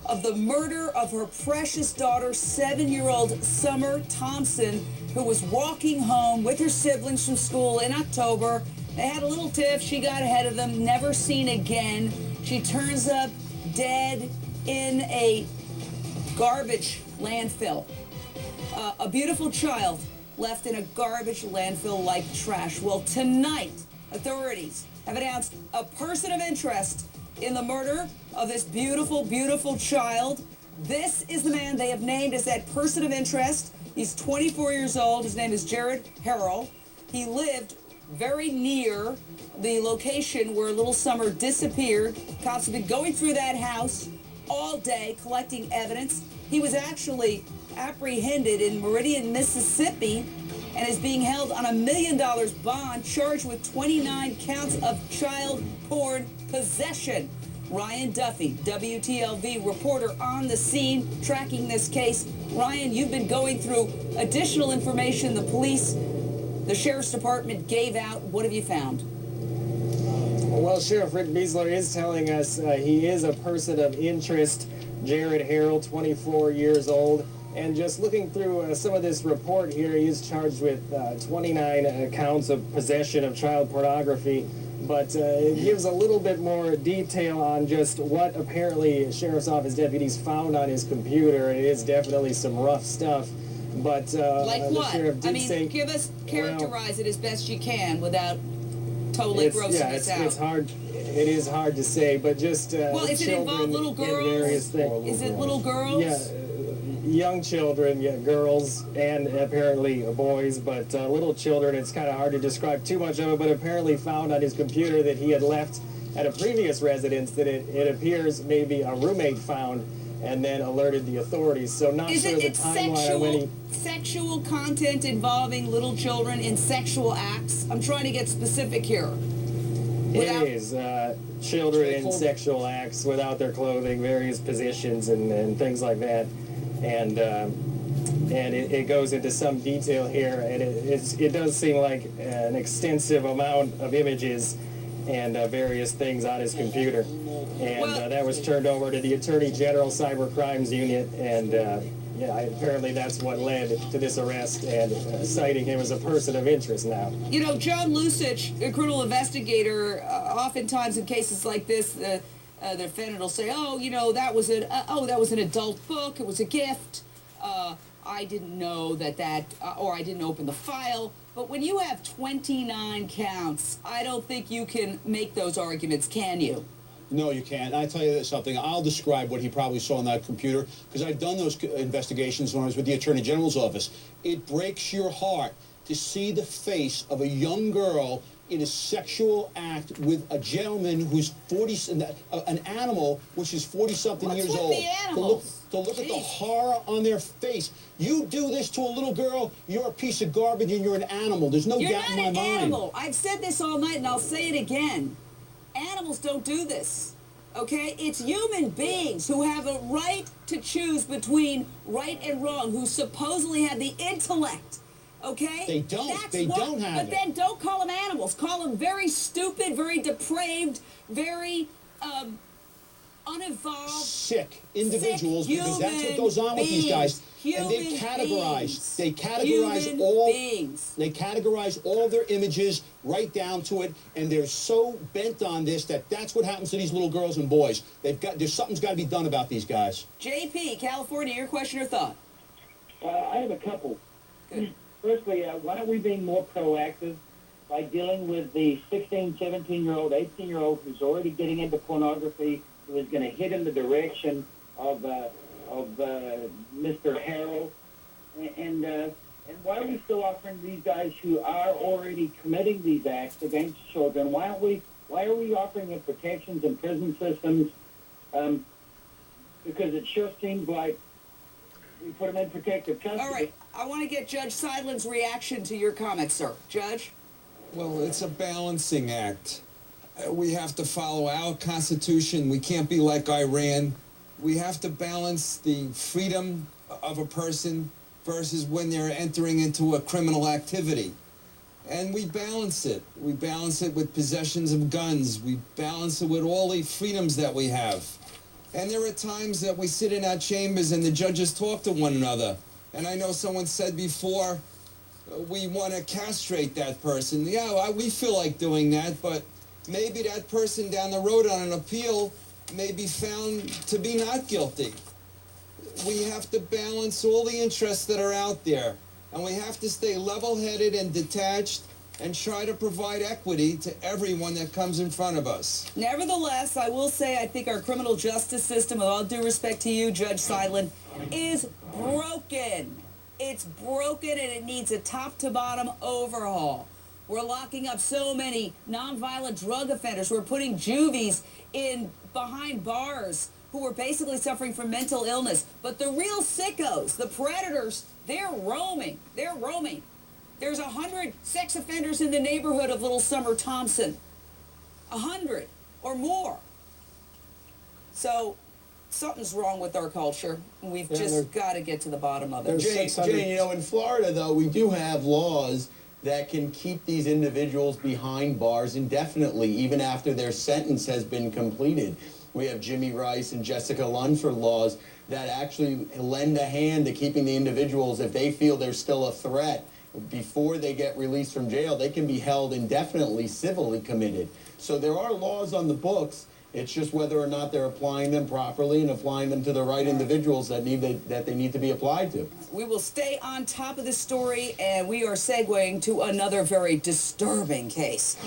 of the murder of her precious daughter, 7-year-old Summer Thompson, who was walking home with her siblings from school in October. They had a little tiff. She got ahead of them, never seen again. She turns up dead in a garbage landfill. A beautiful child left in a garbage landfill like trash. Well, tonight, authorities have announced a person of interest in the murder of this beautiful, beautiful child. This is the man they have named as that person of interest. He's 24 years old. His name is Jared Harrell. He lived very near the location where little Summer disappeared. Cops have been going through that house all day collecting evidence. He was actually apprehended in Meridian, Mississippi, and is being held on $1 million bond, charged with 29 counts of child porn possession. Ryan Duffy, WTLV reporter on the scene, tracking this case. Ryan, you've been going through additional information the police, the Sheriff's Department gave out. What have you found? Well, Sheriff Rick Beasler is telling us he is a person of interest. Jared Harrell, 24 years old. And just looking through some of this report here, he is charged with 29 counts of possession of child pornography. But it gives a little bit more detail on just what apparently Sheriff's Office deputies found on his computer. And it is definitely some rough stuff. But like what? The sheriff did say, give us, characterize it as best you can without totally grossing us out. It's hard. It is hard to say, but just well, is it involve little girls? Various things. Is it little girls? Yeah, young children, yeah, girls, and apparently boys, but little children. It's kind of hard to describe too much of it, but apparently found on his computer that he had left at a previous residence that it appears maybe a roommate found and then alerted the authorities. So not sure the timeline on when he... sexual content involving little children in sexual acts? I'm trying to get specific here. It is children in sexual acts without their clothing, various positions and things like that, and it goes into some detail here, and it does seem like an extensive amount of images and various things on his computer, and that was turned over to the Attorney General Cyber Crimes Unit, and yeah, apparently that's what led to this arrest and citing him as a person of interest now. You know, John Lusich, a criminal investigator, oftentimes in cases like this, the defendant will say, "Oh, you know, that was an adult book. It was a gift. I didn't know or I didn't open the file." But when you have 29 counts, I don't think you can make those arguments, can you? No, you can't. I tell you something. I'll describe what he probably saw on that computer because I've done those investigations when I was with the Attorney General's office. It breaks your heart to see the face of a young girl in a sexual act with a gentleman who's 40, an animal which is 40-something years old. The animals? To look at the horror on their face. You do this to a little girl, you're a piece of garbage and you're an animal. There's no doubt in my mind. You're not an animal. I've said this all night and I'll say it again. Animals don't do this, okay? It's human beings who have a right to choose between right and wrong, who supposedly have the intellect, okay? They don't. They don't have it. But then don't call them animals. Call them very stupid, very depraved, very unevolved, sick individuals, because that's what goes on with these guys. And they categorize all their images right down to it, and they're so bent on this that's what happens to these little girls and boys. Something's got to be done about these guys. JP, California, your question or thought? I have a couple. Good. Firstly, why aren't we being more proactive by dealing with the 16, 17-year-old, 18-year-old who's already getting into pornography, who is going to hit in the direction of Mr. Harrell, and why are we still offering these guys who are already committing these acts against children? Why are we offering them protections in prison systems? Because it sure seems like we put them in protective custody. All right, I want to get Judge Seidlin's reaction to your comments, sir. Judge? Well, it's a balancing act. We have to follow our Constitution. We can't be like Iran. We have to balance the freedom of a person versus when they're entering into a criminal activity. And we balance it. We balance it with possessions of guns. We balance it with all the freedoms that we have. And there are times that we sit in our chambers and the judges talk to one another. And I know someone said before, we want to castrate that person. Yeah, we feel like doing that, but maybe that person down the road on an appeal may be found to be not guilty. We have to balance all the interests that are out there, and we have to stay level-headed and detached and try to provide equity to everyone that comes in front of us. Nevertheless, I will say I think our criminal justice system, with all due respect to you, Judge Seidlin, is broken. It's broken and it needs a top-to-bottom overhaul. We're locking up so many nonviolent drug offenders. We're putting juvies in behind bars who are basically suffering from mental illness. But the real sickos, the predators, they're roaming. They're roaming. There's 100 sex offenders in the neighborhood of Little Summer Thompson. 100 or more. So something's wrong with our culture. We've just got to get to the bottom of it. Jane, you know, in Florida, though, we do have laws that can keep these individuals behind bars indefinitely, even after their sentence has been completed. We have Jimmy Rice and Jessica Lunsford laws that actually lend a hand to keeping the individuals, if they feel they're still a threat, before they get released from jail, they can be held indefinitely, civilly committed. So there are laws on the books. It's just whether or not they're applying them properly and applying them to the right individuals that they need to be applied to. We will stay on top of this story, and we are segueing to another very disturbing case.